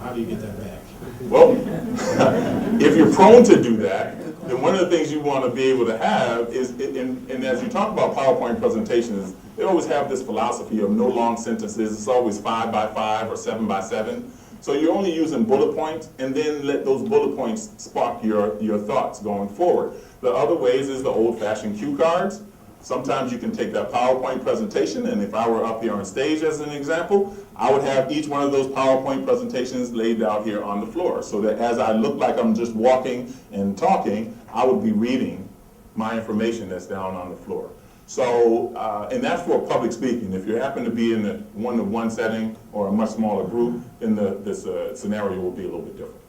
How do you get that back? Well, if you're prone to do that, then one of the things you want to be able to have is, and as you talk about PowerPoint presentations, they always have this philosophy of no long sentences. It's always 5 by 5 or 7 by 7. So you're only using bullet points, and then let those bullet points spark your thoughts going forward. The other ways is the old-fashioned cue cards. Sometimes you can take that PowerPoint presentation, and if I were up here on stage as an example, I would have each one of those PowerPoint presentations laid out here on the floor, so that as I look like I'm just walking and talking, I would be reading my information that's down on the floor. So, and that's for public speaking. If you happen to be in a one-to-one setting or a much smaller group, then this scenario will be a little bit different.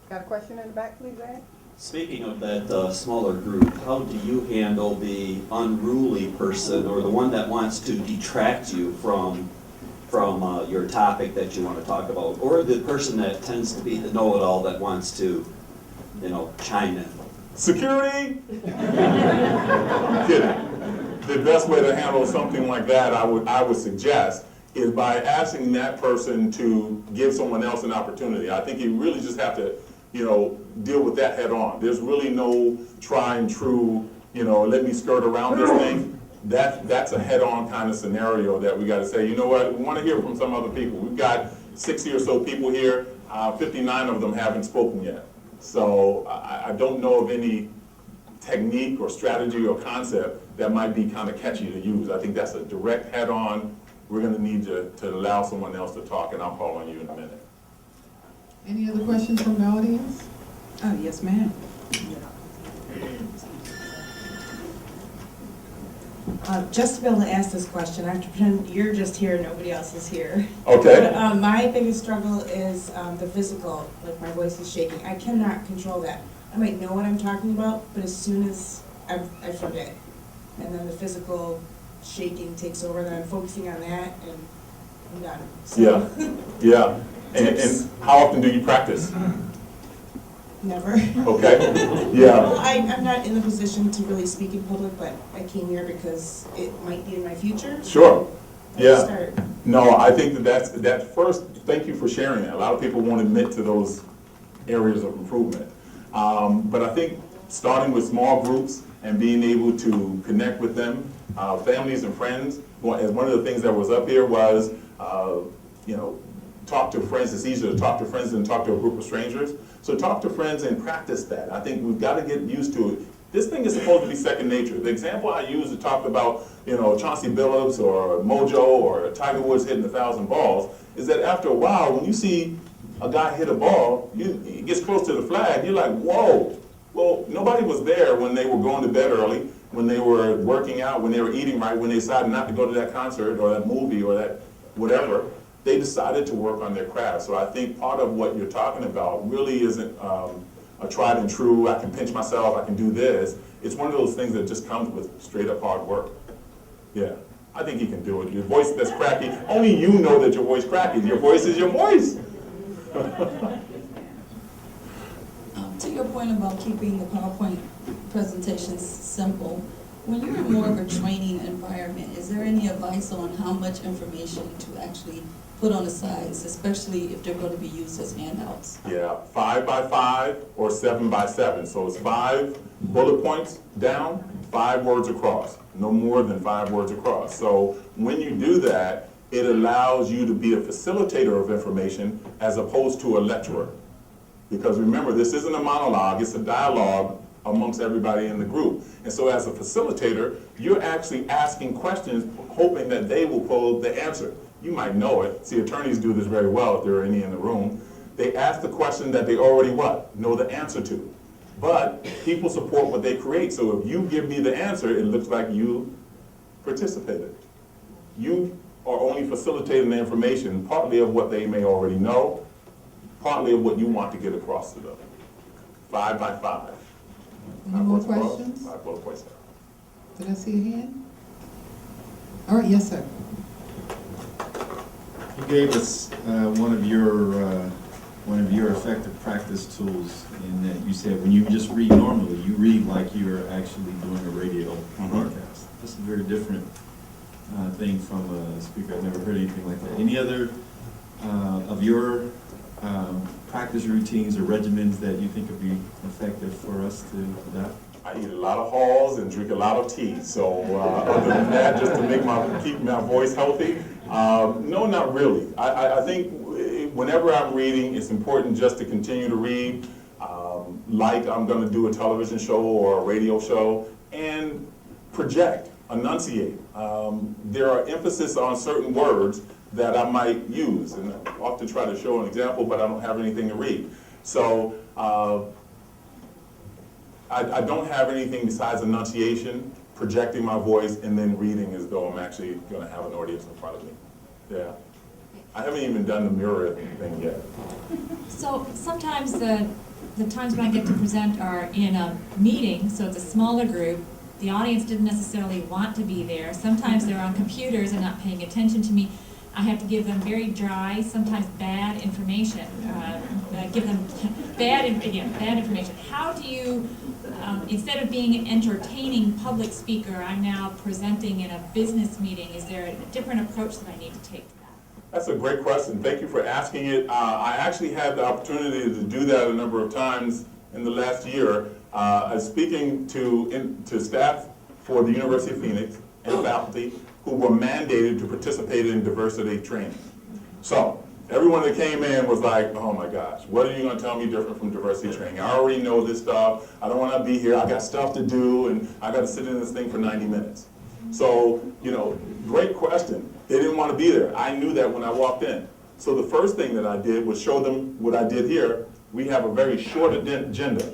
Got a question in the back, please, Ed? Speaking of that smaller group, how do you handle the unruly person or the one that wants to detract you from your topic that you want to talk about, or the person that tends to be the know-it-all that wants to, chime in? Security? I'm kidding. The best way to handle something like that, I would suggest, is by asking that person to give someone else an opportunity. I think you really just have to, deal with that head on. There's really no try and true, let me skirt around this thing. That's a head-on kind of scenario that we got to say, you know what, we want to hear from some other people. We've got 60 or so people here. 59 of them haven't spoken yet. So I don't know of any technique or strategy or concept that might be kind of catchy to use. I think that's a direct head-on. We're going to need to allow someone else to talk, and I'll call on you in a minute. Any other questions from the audience? Oh, yes, ma'am. Just to be able to ask this question, I have to pretend you're just here, nobody else is here. Okay. But, my biggest struggle is the physical, like my voice is shaking. I cannot control that. I might know what I'm talking about, but as soon as I forget. And then the physical shaking takes over, then I'm focusing on that, and I'm done. So, Yeah. And how often do you practice? never. Okay. Yeah. Well, I'm not in the position to really speak in public, but I came here because it might be in my future. Sure. Yeah. Start. No, I think that's first, thank you for sharing that. A lot of people won't admit to those areas of improvement. But I think starting with small groups and being able to connect with them, families and friends, as one of the things that was up here was, talk to friends. It's easier to talk to friends than talk to a group of strangers. So talk to friends and practice that. I think we've got to get used to it. This thing is supposed to be second nature. The example I used to talk about, Chauncey Billups or Mojo or Tiger Woods hitting 1,000 balls, is that after a while, when you see a guy hit a ball, he gets close to the flag, you're like, whoa. Well, nobody was there when they were going to bed early, when they were working out, when they were eating right, when they decided not to go to that concert or that movie or that whatever. They decided to work on their craft. So I think part of what you're talking about really isn't a tried and true, I can pinch myself, I can do this. It's one of those things that just comes with straight up hard work. Yeah, I think you can do it. Your voice that's cracky, only you know that your voice is cracky. Your voice is your voice. To your point about keeping the PowerPoint presentations simple, when you're in more of a training environment, is there any advice on how much information to actually put on the sides, especially if they're going to be used as handouts? Yeah, 5 by 5 or 7 by 7. So it's 5 bullet points down, 5 words across. No more than 5 words across. So when you do that, it allows you to be a facilitator of information as opposed to a lecturer. Because remember, this isn't a monologue, it's a dialogue amongst everybody in the group. And so as a facilitator, you're actually asking questions, hoping that they will pull the answer. You might know it. See, attorneys do this very well if there are any in the room. They ask the question that they already what? Know the answer to. But people support what they create. So if you give me the answer, it looks like you participated. You are only facilitating the information, partly of what they may already know, partly of what you want to get across to them. 5 by 5. Any more questions? 5 bullet points. Did I see a hand? All right, yes, sir. You gave us one of your effective practice tools in that you said when you just read normally, you read like you're actually doing a radio broadcast. That's a very different thing from a speaker. I've never heard anything like that. Any other of your practice routines or regimens that you think would be effective for us to adopt? I eat a lot of halls and drink a lot of tea. So other than that, just to keep my voice healthy, no, not really. I think whenever I'm reading, it's important just to continue to read, like I'm going to do a television show or a radio show, and project, enunciate. There are emphasis on certain words that I might use, and I often try to show an example, but I don't have anything to read. So I don't have anything besides enunciation, projecting my voice, and then reading as though I'm actually going to have an audience in front of me. Yeah. I haven't even done the mirror thing yet. So sometimes the times when I get to present are in a meeting, so it's a smaller group. The audience didn't necessarily want to be there. Sometimes they're on computers and not paying attention to me. I have to give them very dry, sometimes bad information. Give them bad information. How do you, instead of being an entertaining public speaker, I'm now presenting in a business meeting. Is there a different approach that I need to take to that? That's a great question. Thank you for asking it. I actually had the opportunity to do that a number of times in the last year. Speaking to staff for the University of Phoenix and faculty who were mandated to participate in diversity training. So everyone that came in was like, oh my gosh, what are you going to tell me different from diversity training? I already know this stuff. I don't want to be here. I got stuff to do, and I got to sit in this thing for 90 minutes. So, great question. They didn't want to be there. I knew that when I walked in. So the first thing that I did was show them what I did here. We have a very short agenda.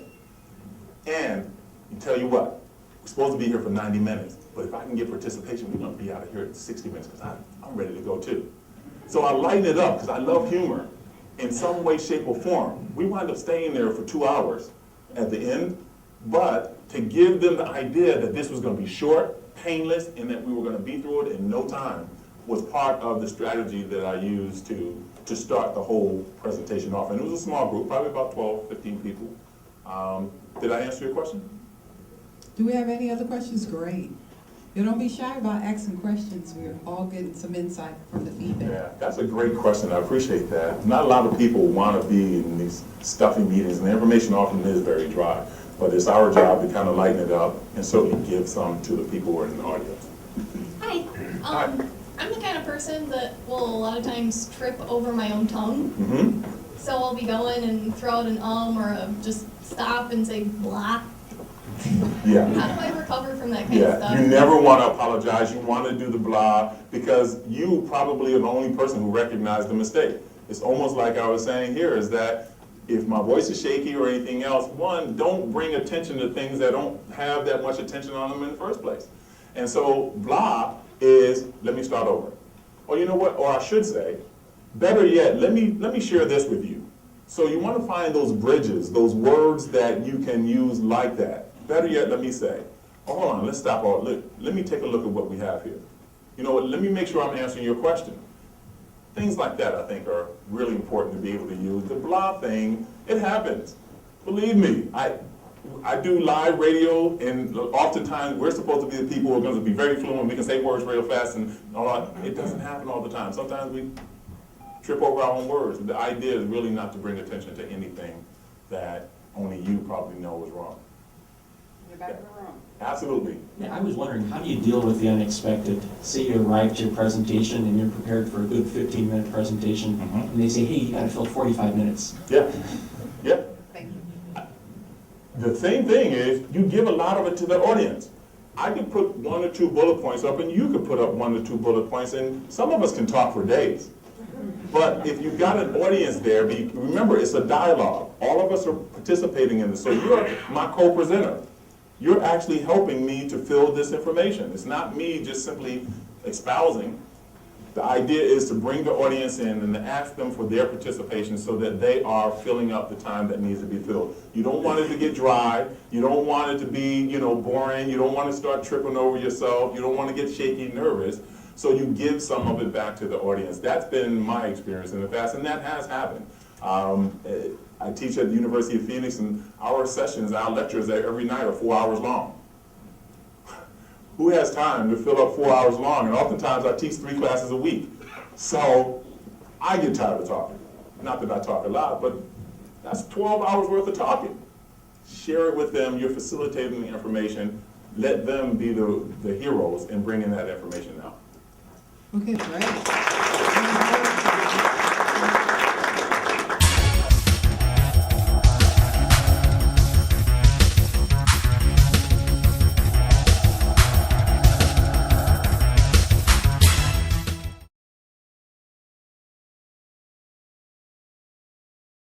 And I tell you what, we're supposed to be here for 90 minutes. But if I can get participation, we're going to be out of here in 60 minutes because I'm ready to go too. So I lighten it up because I love humor in some way, shape, or form. We wound up staying there for 2 hours at the end, but to give them the idea that this was going to be short, painless, and that we were going to be through it in no time was part of the strategy that I used to start the whole presentation off. And it was a small group, probably about 12, 15 people. Did I answer your question? Do we have any other questions? Great. You don't be shy about asking questions. We're all getting some insight from the feedback. Yeah, that's a great question. I appreciate that. Not a lot of people want to be in these stuffy meetings, and the information often is very dry. But it's our job to kind of lighten it up and certainly give some to the people who are in the audience. Hi. I'm the kind of person that will a lot of times trip over my own tongue. Mm-hmm. So I'll be going and throw out an or just stop and say blah. Yeah. How do I recover from that kind of stuff? You never want to apologize. You want to do the blah because you probably are the only person who recognized the mistake. It's almost like I was saying here is that if my voice is shaky or anything else, one, don't bring attention to things that don't have that much attention on them in the first place. And so blah is, let me start over. Or you know what, or I should say, better yet, let me share this with you. So you want to find those bridges, those words that you can use like that. Better yet, let me say, oh, hold on, let's stop. Let me take a look at what we have here. You know what, let me make sure I'm answering your question. Things like that, I think, are really important to be able to use. The blah thing, it happens. Believe me, I do live radio, and oftentimes we're supposed to be the people who are going to be very fluent. We can say words real fast, and all that. It doesn't happen all the time. Sometimes we trip over our own words. The idea is really not to bring attention to anything that only you probably know is wrong. You're back in the room. Absolutely. Yeah, I was wondering, how do you deal with the unexpected? Say you arrive to your presentation and you're prepared for a good 15-minute presentation, and they say, hey, you gotta fill 45 minutes. Yeah. Yeah. Thank you. The same thing is, you give a lot of it to the audience. I could put 1 or 2 bullet points up, and you could put up 1 or 2 bullet points, and some of us can talk for days. But if you've got an audience there, remember, it's a dialogue. All of us are participating in this, so you're my co-presenter. You're actually helping me to fill this information. It's not me just simply espousing. The idea is to bring the audience in and to ask them for their participation so that they are filling up the time that needs to be filled. You don't want it to get dry. You don't want it to be, boring. You don't want to start tripping over yourself. You don't want to get shaky and nervous. So you give some of it back to the audience. That's been my experience in the past, and that has happened. I teach at the University of Phoenix, and our sessions, our lectures every night are 4 hours long. Who has time to fill up 4 hours long? And oftentimes I teach 3 classes a week. So I get tired of talking. Not that I talk a lot, but That's 12 hours worth of talking. Share it with them, you're facilitating the information, let them be the heroes in bringing that information out. Okay, great.